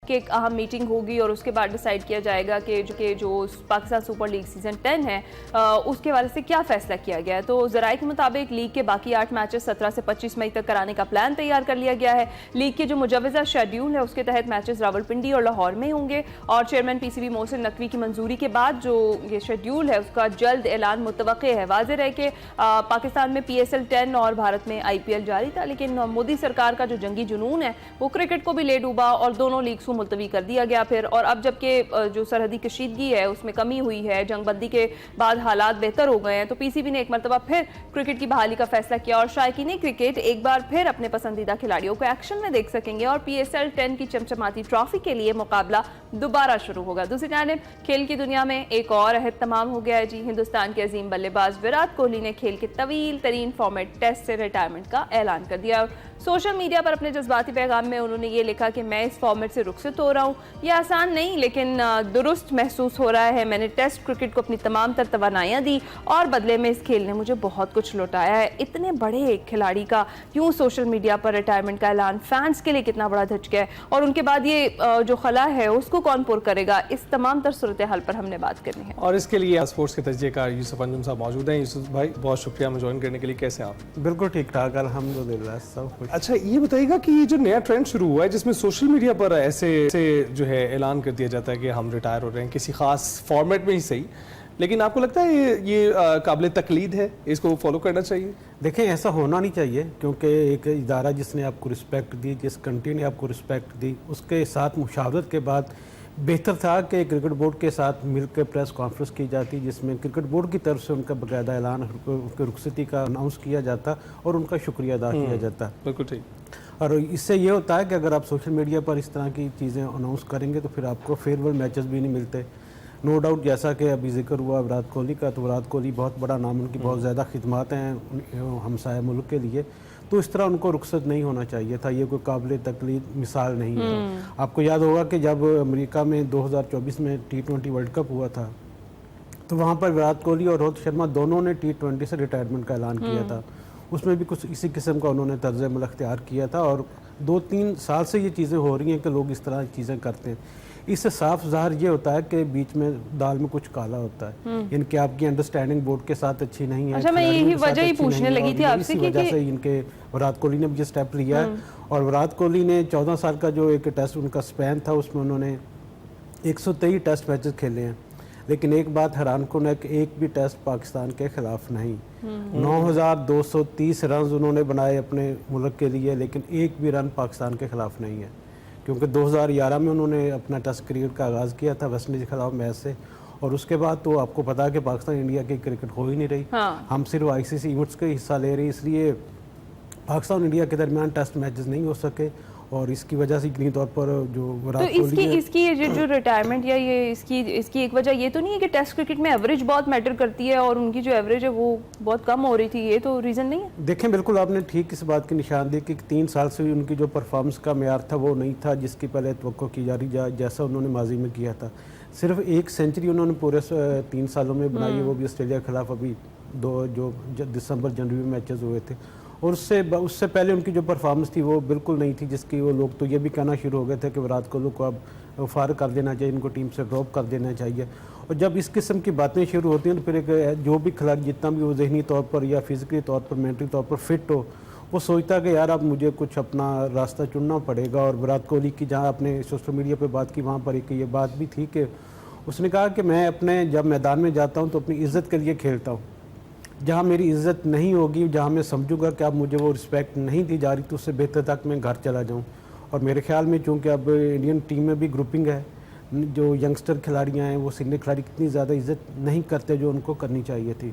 कि एक अहम मीटिंग होगी और उसके बाद डिसाइड किया जाएगा कि जो पाकिस्तान सुपर लीग सीजन 10 है उसके वाले से क्या फैसला किया गया है। तो ज़राए के मुताबिक लीग के बाकी 8 मैचेस 17 से 25 मई तक कराने का प्लान तैयार कर लिया गया है। लीग के जो मुजवजा शेड्यूल है उसके तहत मैचेस रावलपिंडी और लाहौर में होंगे और चेयरमैन पीसीबी मोहसिन नकवी की मंजूरी के बाद जो ये शेड्यूल है उसका जल्द ऐलान मुतवक्के है। वाज़ेह है कि पाकिस्तान में PSL 10 और भारत में IPL जारी था, लेकिन मोदी सरकार का जो जंगी जुनून है वो क्रिकेट को भी ले डूबा और दोनों लीग्स को मुलतवी कर दिया गया फिर। और अब जबकि जो सरहदी कशीदगी है उसमें कमी हुई है, जंगबंदी के बाद हालात बेहतर हो गए हैं, तो PCB ने एक मरतबा फिर क्रिकेट की बहाली का फैसला किया और शायकीन क्रिकेट एक बार फिर अपने पसंदीदा खिलाड़ियों को एक्शन में देख सकेंगे और PSL 10 की चमचमाती ट्रॉफी के लिए मुकाबला दोबारा शुरू होगा। दूसरी जानिब खेल की दुनिया में एक और अहद तमाम हो गया है जी। हिंदुस्तान के अजीम बल्लेबाज विराट कोहली ने खेल के तवील तरीन फॉर्मेट टेस्ट से रिटायरमेंट का ऐलान कर दिया। सोशल मीडिया पर अपने जज्बाती पैगाम में उन्होंने ये लिखा कि मैं इस फॉर्मेट से रुखसत हो रहा हूँ। यह आसान नहीं लेकिन दुरुस्त महसूस हो रहा है। मैंने टेस्ट क्रिकेट को अपनी तमाम तर तवानाइयाँ दी और बदले में इस खेल ने मुझे बहुत कुछ लौटाया है। इतने बड़े एक खिलाड़ी का यूँ सोशल मीडिया पर रिटायरमेंट का ऐलान फैंस के लिए कितना बड़ा झटका है और उनके बाद ये जो खला है उसको कौन पुर करेगा, इस तमाम तर सूरत हाल पर हमने बात करनी है। और इसके लिए स्पोर्ट्स के तजज़ियेकार यूसुफ अंजुम साहब मौजूद हैं। यूसुफ भाई बहुत शुक्रिया हमें ज्वाइन करने के लिए। कैसे आप? बिल्कुल ठीक ठाक, अल्हम्दुलिल्लाह सब कुछ। अच्छा ये बताइएगा कि ये जो नया ट्रेंड शुरू हुआ है जिसमें सोशल मीडिया पर ऐसे जो है ऐलान कर दिया जाता है कि हम रिटायर हो रहे हैं किसी खास फॉर्मेट में ही सही, लेकिन आपको लगता है ये काबिल तकलीद है, इसको फॉलो करना चाहिए? देखें ऐसा होना नहीं चाहिए क्योंकि एक इदारा जिसने आपको रिस्पेक्ट दी, जिस कंट्री ने आपको रिस्पेक्ट दी, उसके साथ मुशावरत के बाद बेहतर था कि क्रिकेट बोर्ड के साथ मिलकर प्रेस कॉन्फ्रेंस की जाती जिसमें क्रिकेट बोर्ड की तरफ से उनका बाकायदा ऐलान उनकी रुखसती का अनाउंस किया जाता और उनका शुक्रिया अदा किया जाता। बिल्कुल ठीक। और इससे ये होता है कि अगर आप सोशल मीडिया पर इस तरह की चीज़ें अनाउंस करेंगे तो फिर आपको फेयरवेल मैचेस भी नहीं मिलते। नो डाउट जैसा कि अभी जिक्र हुआ विराट कोहली का, तो विराट कोहली बहुत बड़ा नाम, उनकी बहुत ज़्यादा खिदमत हैं हमसाया मुल्क के लिए, तो इस तरह उनको रुखसत नहीं होना चाहिए था। ये कोई काबिल तकलीद मिसाल नहीं है। आपको याद होगा कि जब अमेरिका में 2024 में T20 वर्ल्ड कप हुआ था तो वहाँ पर विराट कोहली और रोहित शर्मा दोनों ने T20 से रिटायरमेंट का ऐलान किया था। उसमें भी कुछ इसी किस्म का उन्होंने तर्ज अमल अख्तियार किया था और 2-3 साल से ये चीज़ें हो रही हैं कि लोग इस तरह की चीज़ें करते हैं। इससे साफ ज़ाहिर ये होता है कि बीच में दाल में कुछ काला होता है, इनकी आपकी अंडरस्टैंडिंग बोर्ड के साथ अच्छी नहीं है। अच्छा, मैं यही वजह ही पूछने लगी थी आपसे कि वजह से इनके विराट कोहली ने भी ये स्टेप लिया है। और विराट कोहली ने 14 साल का जो एक टेस्ट उनका स्पैन था उसमें उन्होंने 123 टेस्ट मैचेस खेले हैं, लेकिन एक बात हैरान कुन है कि एक भी टेस्ट पाकिस्तान के खिलाफ नहीं। 9230 रन उन्होंने बनाए अपने मुल्क के लिए, लेकिन एक भी रन पाकिस्तान के खिलाफ नहीं है, क्योंकि 2011 में उन्होंने अपना टेस्ट क्रिकेट का आगाज़ किया था वेस्ट इंडीज़ के खिलाफ मैच से, और उसके बाद तो आपको पता है कि पाकिस्तान इंडिया की क्रिकेट हो ही नहीं रही। हम सिर्फ ICC इवेंट्स के हिस्सा ले रहे, इसलिए पाकिस्तान इंडिया के दरमियान टेस्ट मैचेस नहीं हो सके और इसकी वजह से यकीनी तौर पर जो विराट कोहली इसकी जो रिटायरमेंट या ये इसकी एक वजह ये तो नहीं है कि टेस्ट क्रिकेट में एवरेज बहुत मैटर करती है और उनकी जो एवरेज है वो बहुत कम हो रही थी, ये तो रीज़न नहीं है? देखें बिल्कुल आपने ठीक इस बात की निशानदेही कि 3 साल से उनकी जो परफॉर्मेंस का मेयार था वो नहीं था जिसकी पहले तवक्को की जा रही जैसा उन्होंने माजी में किया था। सिर्फ 1 सेंचुरी उन्होंने पूरे 3 सालों में बनाई है, वो भी ऑस्ट्रेलिया के खिलाफ अभी 2 जो दिसंबर जनवरी में मैचेस हुए थे, और उससे पहले उनकी जो परफॉर्मेंस थी वो बिल्कुल नहीं थी जिसकी वो लोग तो ये भी कहना शुरू हो गए थे कि विराट कोहली को अब फार कर देना चाहिए, इनको टीम से ड्रॉप कर देना चाहिए। और जब इस किस्म की बातें शुरू होती हैं तो फिर एक जो भी खिलाड़ी जितना भी वो ज़हनी तौर पर या फिज़िकली तौर पर मेंटली तौर पर फिट हो, वो सोचता है कि यार अब मुझे कुछ अपना रास्ता चुनना पड़ेगा। और विराट कोहली की जहाँ आपने सोशल मीडिया पर बात की वहाँ पर एक ये बात भी थी कि उसने कहा कि मैं अपने जब मैदान में जाता हूँ तो अपनी इज़्ज़त के लिए खेलता हूँ, जहाँ मेरी इज़्ज़त नहीं होगी, जहाँ मैं समझूंगा कि अब मुझे वो रिस्पेक्ट नहीं दी जा रही, तो उससे बेहतर था कि मैं घर चला जाऊँ। और मेरे ख्याल में चूँकि अब इंडियन टीम में भी ग्रुपिंग है, जो यंगस्टर खिलाड़ियाँ हैं वो सीनियर खिलाड़ी कितनी ज़्यादा इज्जत नहीं करते जो उनको करनी चाहिए थी।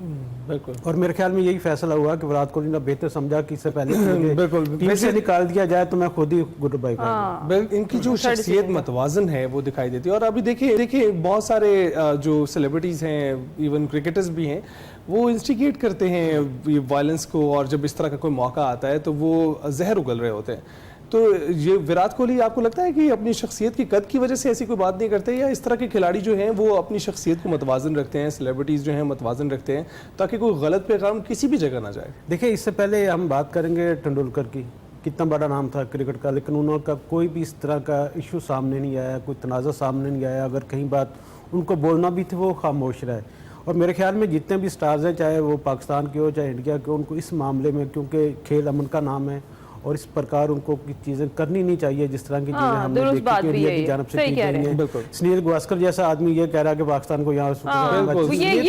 बिल्कुल। और मेरे ख्याल में यही फैसला हुआ कि विराट कोहली ने बेहतर समझा कि इससे पहले बिल्कुल टीम से निकाल दिया जाए तो मैं खुद ही गुड बाय करूँगा। इनकी जो शख्सियत मतवाजन है वो दिखाई देती है। और अभी देखिए बहुत सारे जो सेलिब्रिटीज़ हैं, इवन क्रिकेटर्स भी हैं, वो इंस्टिगेट करते हैं ये वायलेंस को, और जब इस तरह का कोई मौका आता है तो वो जहर उगल रहे होते हैं। तो ये विराट कोहली आपको लगता है कि अपनी शख्सियत की कद की वजह से ऐसी कोई बात नहीं करते, या इस तरह के खिलाड़ी जो हैं वो अपनी शख्सियत को मतवाजन रखते हैं, सेलिब्रिटीज़ जो हैं मतवाजन रखते हैं, ताकि कोई गलत पैगाम किसी भी जगह ना जाए? देखिए इससे पहले हम बात करेंगे तेंदुलकर की कितना बड़ा नाम था क्रिकेट का, लेकिन उनका कोई भी इस तरह का इशू सामने नहीं आया, कोई तनाज़ा सामने नहीं आया। अगर कहीं बात उनको बोलना भी थी वो खामोश रहे। और मेरे ख्याल में जितने भी स्टार्स हैं, चाहे वो पाकिस्तान के हो चाहे इंडिया के हो, उनको इस मामले में, क्योंकि खेल अमन का नाम है और इस प्रकार उनको चीज़ें करनी नहीं चाहिए जिस तरह की चीज़ें हमने देखी कि इंडिया की जानब से की गई हैं। सुनील गावस्कर जैसा आदमी ये कह रहा है कि पाकिस्तान को यहाँ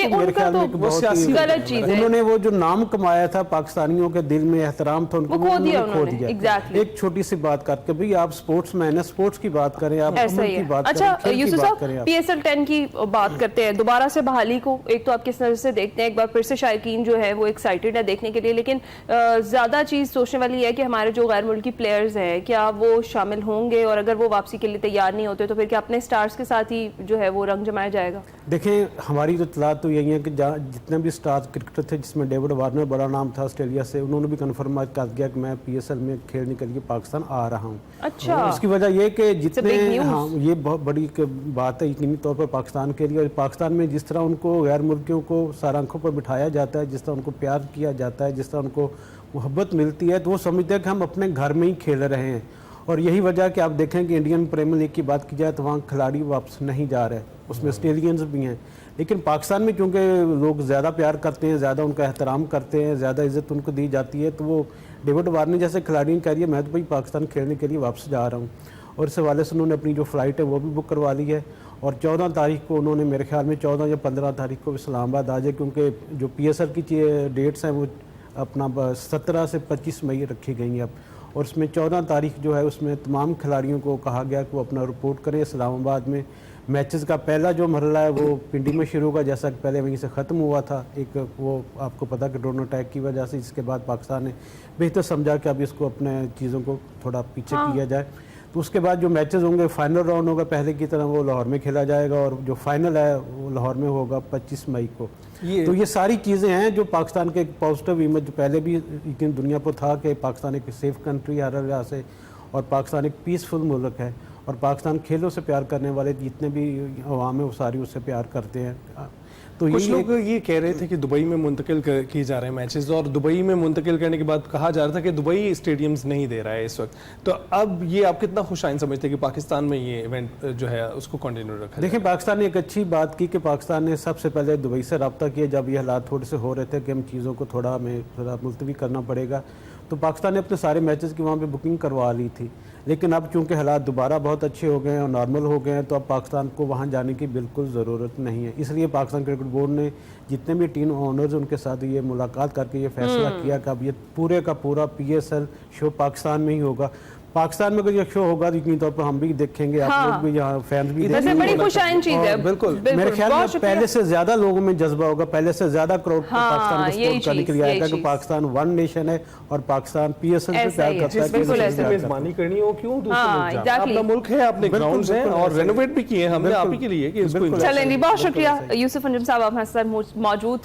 मेरे ख्याल में गलत चीज है। उन्होंने वो जो नाम कमाया था, पाकिस्तानियों के दिल में एहतराम था, उनको खो दिया। एक छोटी सी बात करके, भाई आप स्पोर्ट्स मैन है, स्पोर्ट्स की बात करें, आप की बात करें। अच्छा यूसुफ साहब, PSL 10 की बात करते हैं, दोबारा से बहाली को एक तो आप किस नजर से देखते हैं? एक बार फिर से शायकीन जो है वो एक्साइटेड है देखने के लिए, लेकिन ज्यादा चीज सोचने वाली है कि हमारे जो गैर मुल्की प्लेयर्स हैं क्या वो शामिल होंगे, और अगर वो वापसी के लिए तैयार नहीं होते तो फिर क्या अपने स्टार्स के साथ ही जो है वो रंग जमाया जाएगा? देखें, हमारी तो इत्तलात तो यही है कि जितने भी स्टार क्रिकेटर थे, जिसमें डेविड वार्नर बड़ा नाम था ऑस्ट्रेलिया से, उन्होंने भी कन्फर्म कर दिया कि मैं PSL में खेलने के लिए पाकिस्तान आ रहा हूँ। अच्छा, उसकी वजह ये कि जितने, हाँ, ये बहुत बड़ी बात है यकीनी तौर पर पाकिस्तान के लिए। और पाकिस्तान में जिस तरह उनको गैर मुल्कियों को सर आंखों पर बिठाया जाता है, जिस तरह उनको प्यार किया जाता है, जिस तरह उनको मोहब्बत मिलती है, तो वो समझते हैं कि हम अपने घर में ही खेल रहे हैं। और यही वजह कि आप देखें कि इंडियन प्रीमियर लीग की बात की जाए तो वहाँ खिलाड़ी वापस नहीं जा रहे, उसमें ऑस्ट्रेलियंस भी हैं। लेकिन पाकिस्तान में क्योंकि लोग ज़्यादा प्यार करते हैं, ज़्यादा उनका एहतराम करते हैं, ज़्यादा इज़्ज़त उनको दी जाती है, तो वो डेविड वार्नर जैसे खिलाड़ी कह रही है मैं तो भाई पाकिस्तान खेलने के लिए वापस जा रहा हूँ। और इस हवाले से उन्होंने अपनी जो फ़्लाइट है वो भी बुक करवा ली है। और 14 तारीख को उन्होंने, मेरे ख्याल में 14 या 15 तारीख को इस्लामाबाद आ जाए, क्योंकि जो PSL की डेट्स हैं वो अपना 17 से 25 मई रखी गई हैं अब। और उसमें 14 तारीख जो है उसमें तमाम खिलाड़ियों को कहा गया कि वो अपना रिपोर्ट करें इस्लामाबाद में। मैचेस का पहला जो मरहला है वो पिंडी में शुरू होगा, जैसा कि पहले वहीं से ख़त्म हुआ था। एक वो आपको पता कि ड्रोन अटैक की वजह से, जिसके बाद पाकिस्तान ने बेहतर समझा कि अब इसको अपने चीज़ों को थोड़ा पीछे किया जाए। तो उसके बाद जो मैचेस होंगे, फाइनल राउंड होगा पहले की तरह, वो लाहौर में खेला जाएगा, और जो फाइनल है वो लाहौर में होगा 25 मई को। तो ये सारी चीज़ें हैं जो पाकिस्तान के एक पॉजिटिव इमेज पहले भी यकीन दुनिया पर था कि पाकिस्तान एक सेफ कंट्री है हर लिहाज से, और पाकिस्तान एक पीसफुल मुल्क है, और पाकिस्तान खेलों से प्यार करने वाले जितने भी अवाम है वो सारी उससे प्यार करते हैं। तो कुछ लोग ये कह रहे थे कि दुबई में मुंतकिल किए जा रहे हैं मैचेस, और दुबई में मुंतकिल करने के बाद कहा जा रहा था कि दुबई स्टेडियम्स नहीं दे रहा है इस वक्त। तो अब ये आप कितना खुशाइन समझते हैं कि पाकिस्तान में ये इवेंट जो है उसको कंटिन्यू रखा? देखिए, पाकिस्तान ने एक अच्छी बात की कि पाकिस्तान ने सबसे पहले दुबई से रब्ता किया जब ये हालात थोड़े से हो रहे थे कि हम चीज़ों को थोड़ा मुलतवी करना पड़ेगा। तो पाकिस्तान ने अपने सारे मैचेस की वहाँ पे बुकिंग करवा ली थी। लेकिन अब चूंकि हालात दोबारा बहुत अच्छे हो गए हैं और नॉर्मल हो गए हैं, तो अब पाकिस्तान को वहाँ जाने की बिल्कुल ज़रूरत नहीं है। इसलिए पाकिस्तान क्रिकेट बोर्ड ने जितने भी टीम ओनर्स उनके साथ ये मुलाकात करके ये फैसला किया कि अब ये पूरे का पूरा PSL शो पाकिस्तान में ही होगा। पाकिस्तान में अगर ये शो होगा तो यकीनी तौर पर हम भी देखेंगे, आप लोग भी, यहाँ फैंस भी देखेंगे। बड़ी खुशाइन चीज है। बिल्कुल, मेरे ख्याल में पहले से ज्यादा लोगों में जज्बा होगा, पहले से ज्यादा क्राउड पाकिस्तान को सपोर्ट करने के लिए आएगा कि पाकिस्तान वन नेशन है और पाकिस्तान PSL से प्यार करता है। बिल्कुल ऐसे मेजबानी करनी हो क्यों दूसरे मुल्क जाए? अपना मुल्क है, अपने ग्राउंड्स हैं, और रेनोवेट भी किए हमने आप ही के लिए कि इसको। चलें, बहुत शुक्रिया यूसुफ अंजुम साहब, आप हमारे साथ मौजूद थे।